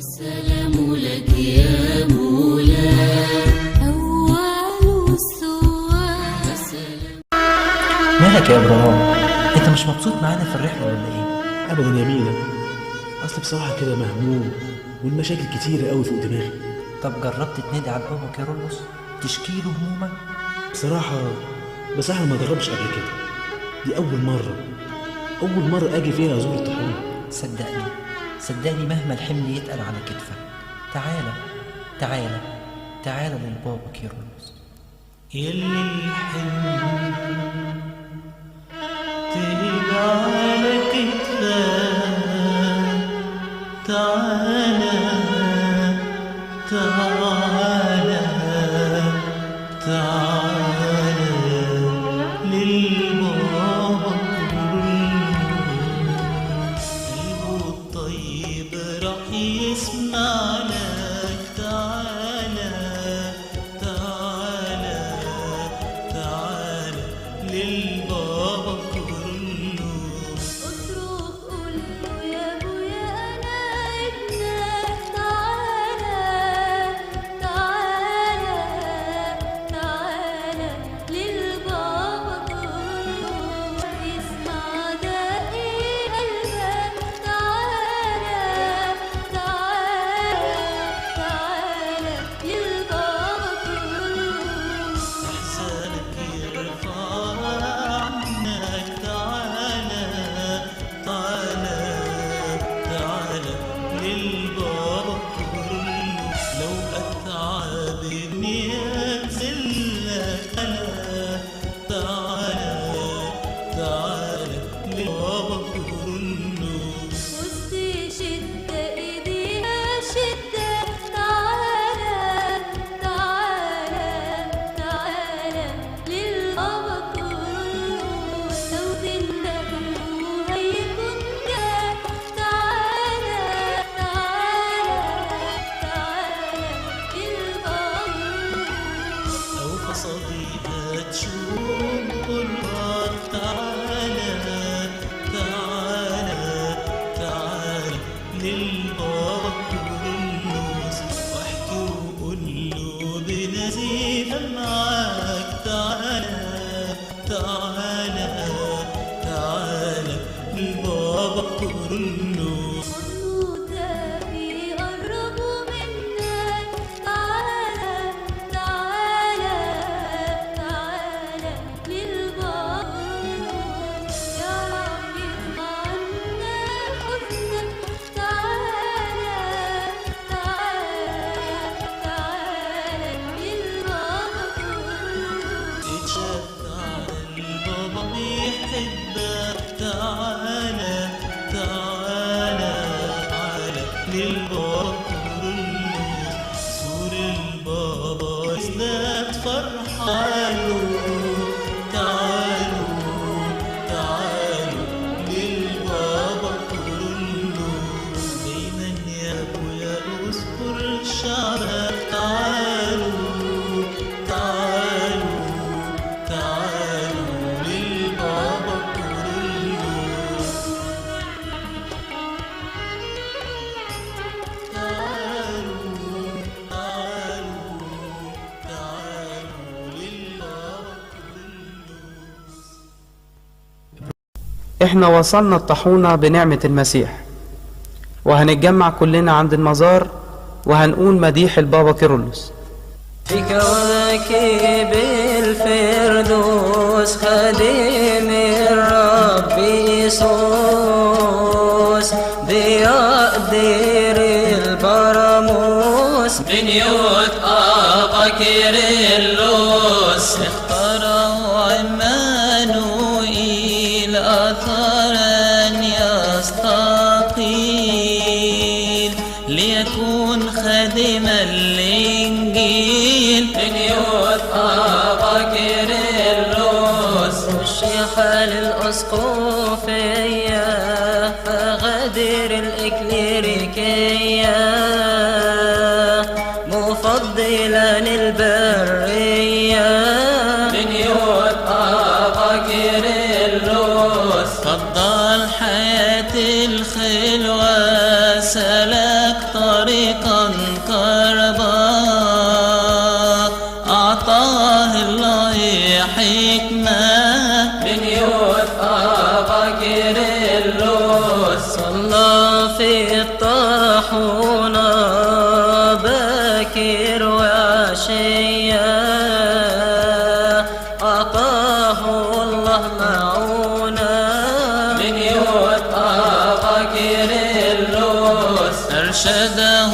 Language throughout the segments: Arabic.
السلام لك يا مولاي أول السواق. مالك يا ابراهيم؟ انت مش مبسوط معانا في الرحله ولا ايه؟ ابدا يا مينا، اصل بصراحه كده مهموم والمشاكل كتيره قوي فوق دماغي. طب جربت تنادي على بابا كيرلس تشكي له همومك؟ بصراحه انا ما جربتش قبل كده، دي اول مره اجي فيها ازور الطحونه. صدقني مهما الحمل يتقل على كتفك، تعالى للبابا كيرلس. يلي الحمل تقل على كتفك، تعالى للبابا قلبه الطيب راح يسمع لك. تعالى للبابا كيرلس. اصرخ قول له يا ابويا انا ابنك. تعالى للبابا كيرلس يسمع دق قلبك. تعالى للبابا كيرلس. احزانك يرفع عنك. تعالى للبابا كيرلس. لو اتعب ينزلك تعالى للبابا كيرلس. وسط شدة ايديها شدة. تعالى للبابا كيرلس. لو تندهله هيكون جاك. تعالى للبابا كيرلس. لو قصديها تشوف قربك. تعالى للبابا كيرلس. واحكي وقول له بنزيف معاك. تعالى للبابا كيرلس. حنوتة بيقربوا منك. تعالى للبابا كيرلس. يا رب يرفع عنا حزنك. تعالى للبابا كيرلس. اتشفع البابا بيحبك. تعالى للبابا كيرلس. زور البابا يزداد فرحانه. تعالوا للبابا كيرلس. دايما يا ابويا اذكر شعبك. تعالوا للبابا كيرلس. تعالوا للبابا كيرلس. احنا وصلنا الطاحونة بنعمة المسيح، وهنتجمع كلنا عند المزار وهنقول مديح البابا كيرلس. في كواكب الفردوس خادم الرب يسوس بيقدر البراموس من يوت أبا كيرلس. اختاروا عمانوئيل أثرا يستقيل ليكون خادما للإنجيل من يوت أبا كيرلس. رشح للأسقفية فغادر الإكليريكية مفضلا البرية من يوت أبا كيرلس. فضل حياة الخلوة سلام سلك طريقا كربا، أعطاه الله حكمة من يوفى كيرلس. صلى في الطاحونة باكر وعشية، أعطاه الله معونة من يوفى كيرلس. أرشده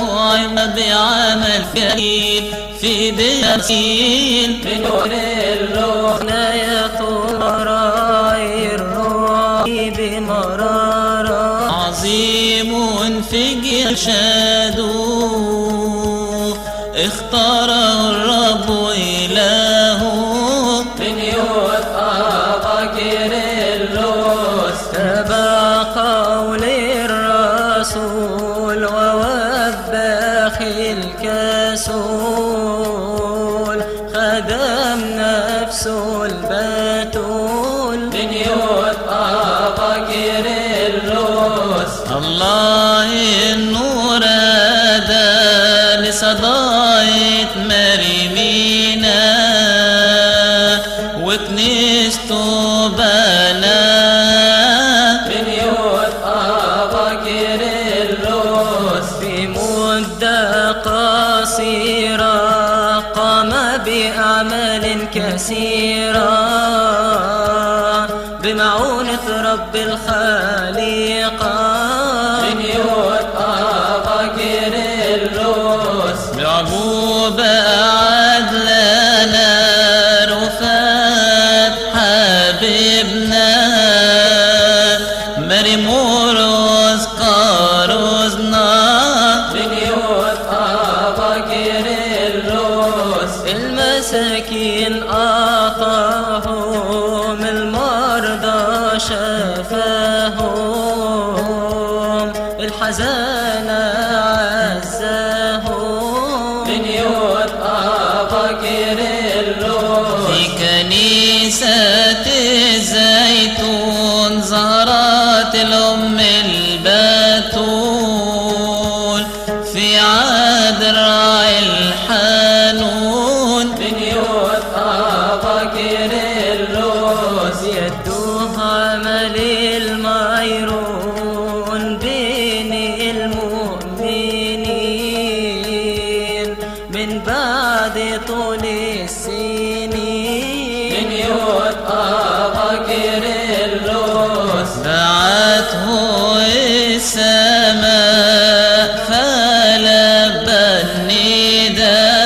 بعمل جميل في بياسين من كيرلس. ناية راعي الراعي بمرارة، عظيم في جرشاده اختاره الرب إله من يوفى كيرلس. تبع قول الرسول ووبخ الكسول، خدم نفسه البتول من يوفى كيرلس. الله النور هدى لصداية مريمينا، وكنيسته بنا من يوفى كيرلس. في مدة قصيرة قام بأعمال كثيرة بمعونة رب الخالقة من يوفى كيرلس. بعجوبة أعد لنا رفات حبيبنا، مريمورس قارزنا من يوفى كيرلس. المساكين أعطاهم، المرضى شفاهم، الحزان عزاهم من يوفى كيرلس. في كنيسة الزيتون ظهرت الأم البتول، في عهد الراعي الحنون من يوفى كيرلس. يده عمل الميرون بين المؤمنين من بعد طول السنين من يوفى كيرلس. بعته السماء فلبى النداء،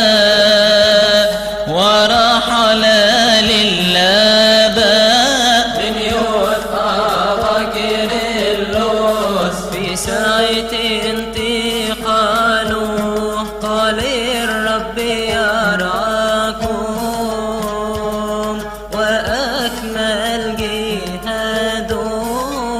ورحل للاباء من يوفى كيرلس. في ساعة انتقاله قال الرب يرعاكم، وأكمل جهاده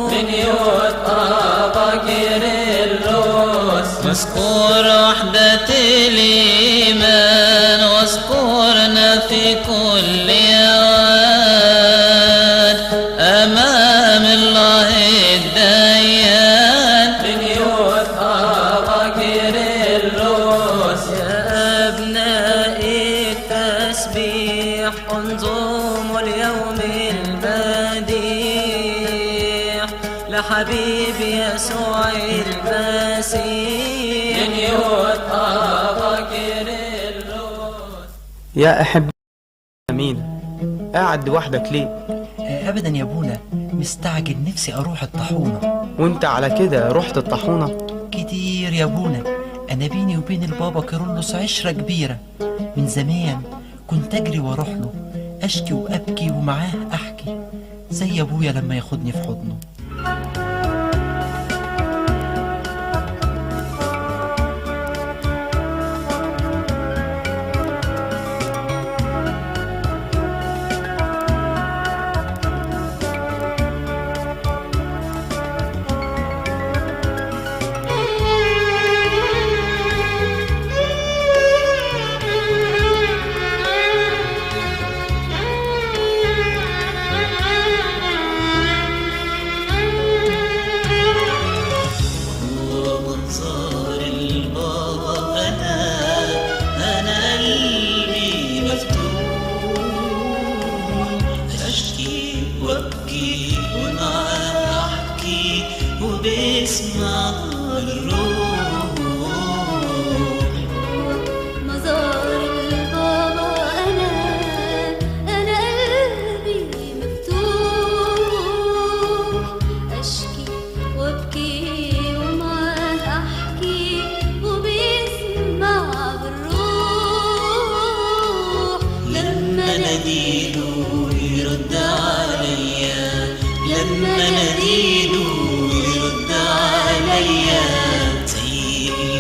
من يوفى كيرلس. واذكر وحدة الإيمان، واذكرنا في كل أوان أمام الله الديان من يوفى كيرلس. يا أبنائي التسبيح انظموا اليوم المديح لحبيب يسوع المسيح من يوفى كيرلس. يا أحب أمين، قاعد لوحدك ليه؟ ابدا يا ابونا، مستعجل نفسي اروح الطاحونة. وانت على كده رحت الطاحونة؟ كتير يا ابونا، انا بيني وبين البابا كيرلس عشرة كبيرة من زمان. كنت اجري واروح له اشكي وابكي ومعاه احكي زي ابويا لما ياخدني في حضنه.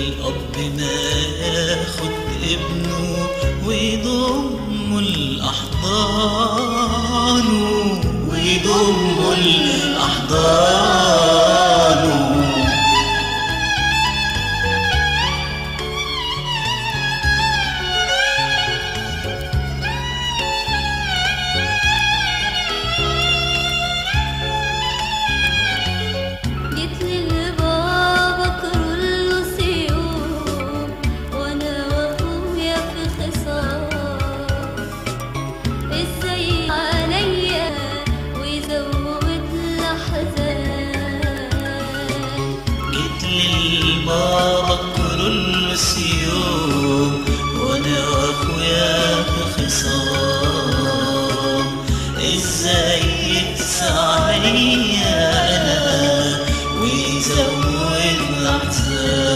الأب ما ياخد ابنه ويضم الأحضان ويضم الأحضان. جيت للبابا كرولوس يوم وانا واخويا في خصام، ازاي عليا ويزود الاحزان. جيت للبابا كرولوس يوم وانا واخويا في خصام، ازاي يقسى عليا انا ويزود الاحزان.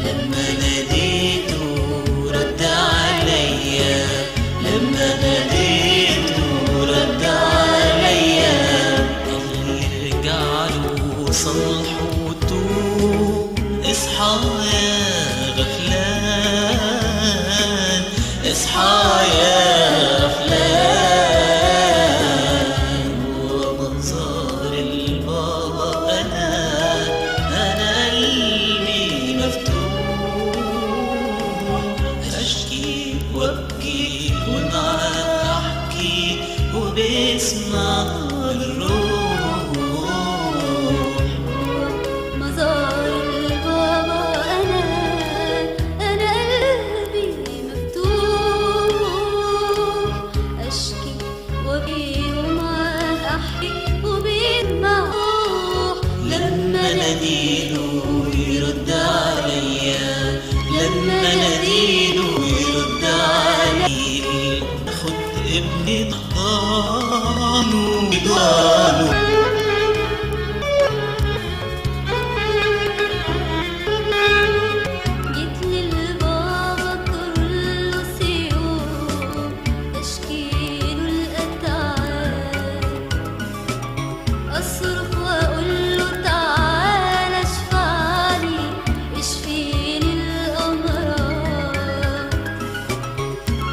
لما ناديته رد عليا، لما ناديته رد عليا، قال لي ارجع له وصلحه وتوب، اصحى يا غفلان، اصحى يا غفلان. ومنظر البابا انا قلبي مفتوح، اشكي وابكي ومعاه احكي وبسمع الروح. مزار البابا انا قلبي مفتوح، اشكي وابكي ومعاه احكي وبسمع الروح. لما ناديله يرد عليا، لما ناديله يرد عليا، خد ابني ضانه ضانه. جيت للبابا كرولوس يوم اشكيله الاتعاب، اصرخ واقول له تعالى اشفعني اشفيني الامراض.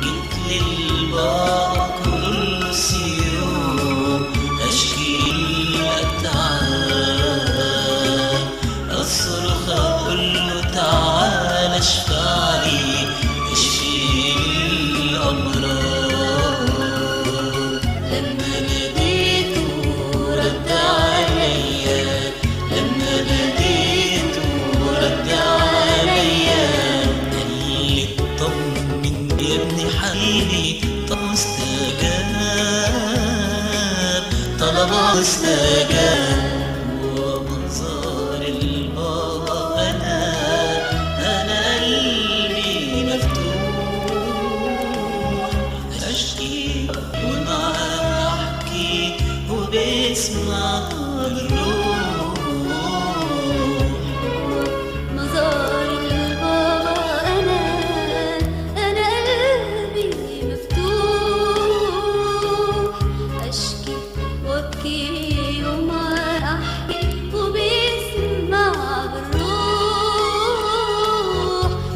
جيت للبابا كرولوس يوم اشكي الاتعاب، اصرخ اقول له تعالى اشفعني اشفيني الامراض. لما ناديته رد عليا، لما ناديته رد عليا، قال لي اطمن يا ابني حبيبي، طب استجاب، طلبه استجاب. ومنظر البابا انا قلبي مفتوح، اشكي ومعاه احكي وبسمع الروح. مزار البابا انا قلبي مفتوح، اشكي وابكي ومعاه احكي وبسمع الروح.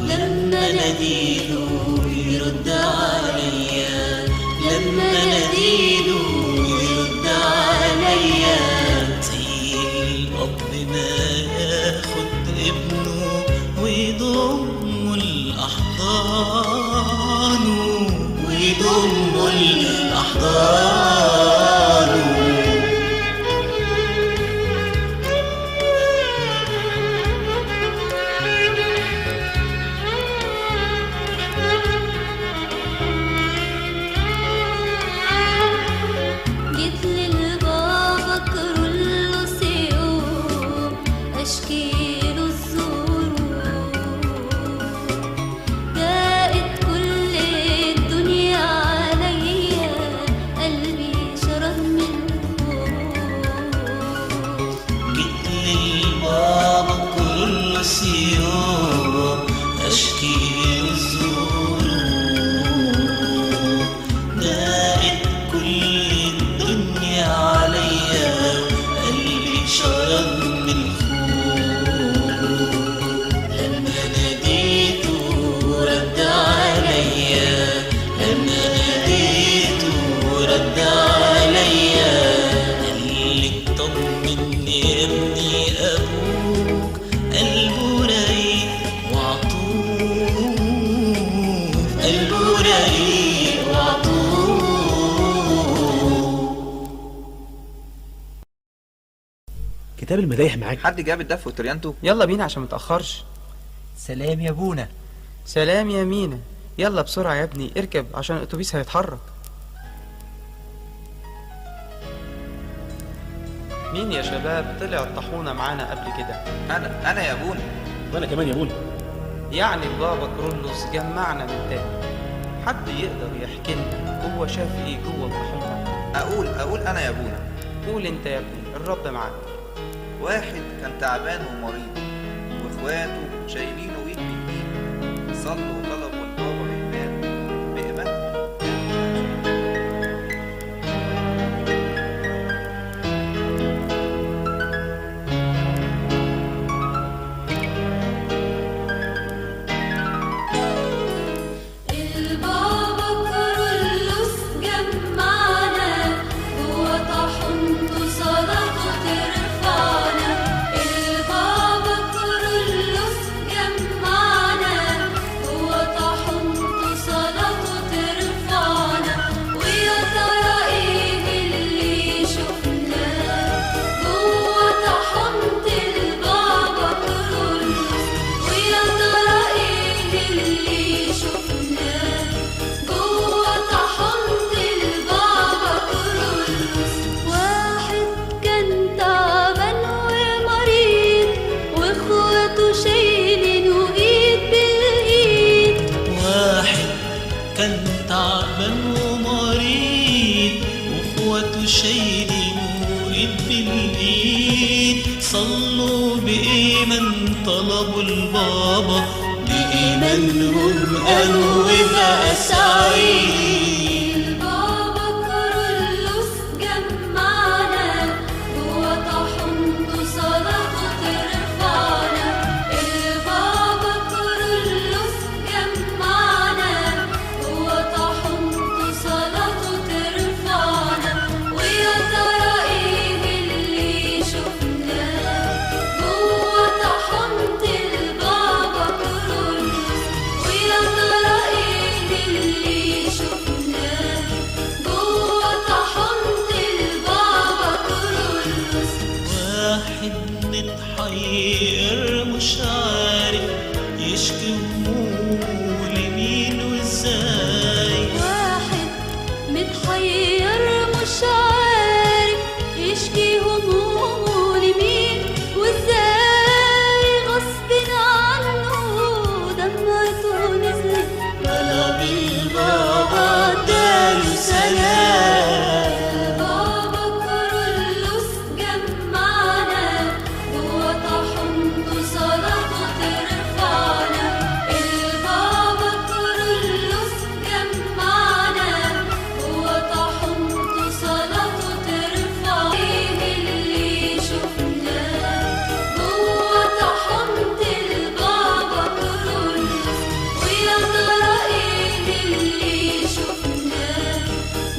لما ناديله يرد عليا، لما ناديله يرد عليا، زي الأب ما ياخد ابنه ويضم الأحضان ويضم الأحضان. جيت للبابا كرولوس يوم اشكيله الظروف، جاءت كل الدنيا عليا، قلبي كتاب المدايح معاك؟ حد جاب الدف وتريانته؟ يلا بينا عشان متأخرش. سلام يا ابونا. سلام يا مينا. يلا بسرعة يا ابني اركب عشان الأتوبيس هيتحرك. مين يا شباب طلع الطاحونة معانا قبل كده؟ انا يا ابونا. وانا كمان يا ابونا. يعني البابا كرولوس جمعنا من تاني. حد يقدر يحكي لنا هو شاف ايه جوه الطاحونة؟ اقول انا يا ابونا. قول انت يا ابني، الرب معاك. واحد كان تعبان ومريض واخواته شايلينه ايد بايد، صلوا وطلبوا البابا بإيمان. البابا كرولوس جمعنا جوا طاحونته صلاته ترفعنا. البابا كرولوس جمعنا جوا طاحونته صلاته ترفعنا. ويا ترى ايه اللي شفناه جوا طاحونة البابا كرولوس؟ ويا ترى ايه اللي شفناه جوا طاحونة البابا كرولوس؟ واحد كان تعبان ومريض واخواته شايلينه ايد بالايد. واحد كان تعبان ومريض واخواته شايلينه ايد بالايد، صلوا بإيمان طلبوا البابا بإيمانهم قالوا وبقى سعيد. البابا كرولوس جمعنا جوا طاحونته صلاته ترفعنا. البابا كرولوس جمعنا جوا طاحونته صلاته ترفعنا. ويا ترى ايه اللي شفناه جوا طاحونة البابا كرولوس؟ ويا ترى ايه اللي شفناه جوا طاحونة البابا كرولوس؟ واحد متحير مش عارف يشكي همومه لمين وازاي. واحد متحير مش عارف يشكي همومه لمين وازاي. غصب عنه دمعته نزلت طلب البابا اداله سلام. البابا كرولوس جمعنا جوا طاحونته صلاته ترفعنا. البابا كرولوس جمعنا جوا طاحونته صلاته ترفعنا. ايه اللي شفناه جوا طاحونة البابا كرولوس؟ ويا ترى ايه اللي شفناه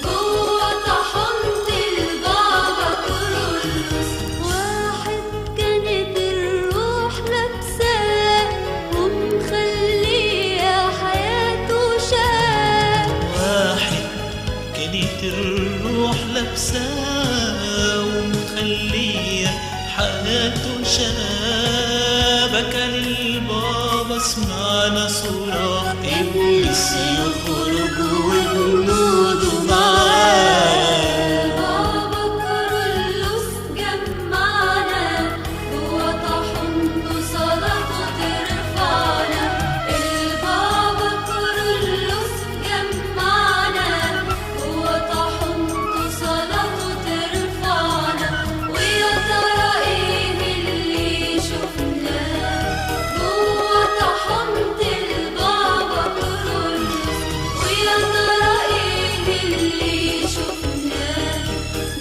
جوا طاحونة البابا كرولوس؟ واحد كانت الروح لابساه ومخليه حياته شاب. واحد كانت الروح لابساه ومخليه حياته شابة. كان البابا سمعنا صراخ إبليس يخرج وجنوده معاه. البابا كرولوس جمعنا جوا طاحونته صلاته ترفعنا. البابا كرولوس جمعنا جوا طاحونته صلاته ترفعنا. ويا ترى ايه اللي شفناه جوا طاحونة البابا كرولوس؟ ويا ترى ايه اللي شفناه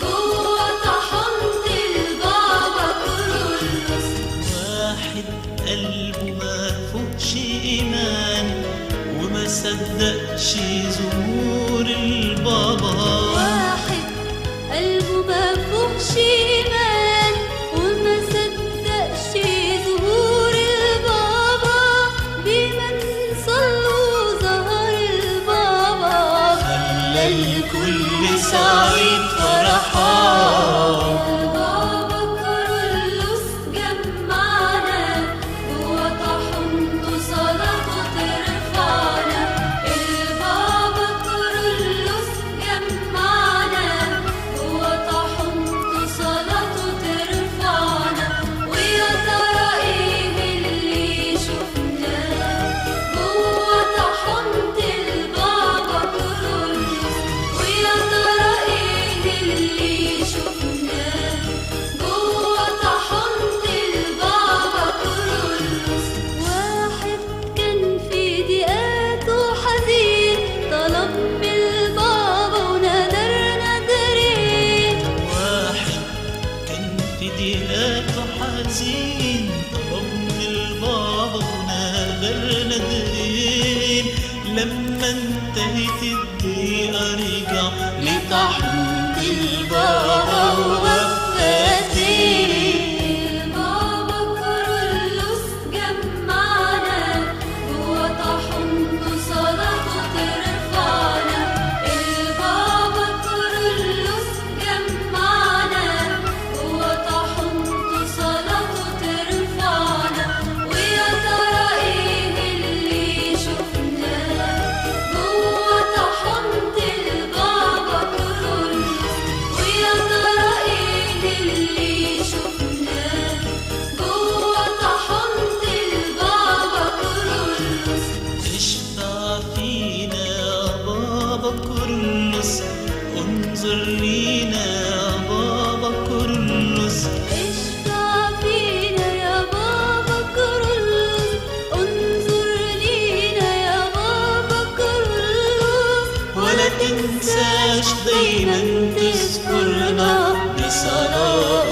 جوا طاحونة البابا كرولوس؟ واحد قلبه ما فوقش إيمان وما صدقش ظهور البابا. واحد قلبه ما فيهوش ايمان وما صدقش ظهور البابا. بمن صلوا ظهر البابا خلى الكل سعيد فرحان. البابا كرولوس غير نادرين. لما انتهت الدقيقة رجع لطحنة البابا ووفاتي. البابا كيرلس جمعنا جوا طحنته صلاته ترفعنا. البابا كيرلس جمعنا جوا طحنته صلاته ترفعنا. ويا ترى ايه اللي شفناه جوا طحنة البابا كيرلس؟ ويا ترى ايه اللي شفناه جوا طحنة البابا كيرلس؟ اشفع فينا يا بابا كيرلس، انظر لينا يا بابا كيرلس. اشفع فينا يا بابا كيرلس، انظر لينا يا بابا كيرلس. ولا تنساش دايما تذكرنا بصلاة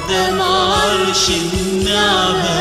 قدام عرش النعمة.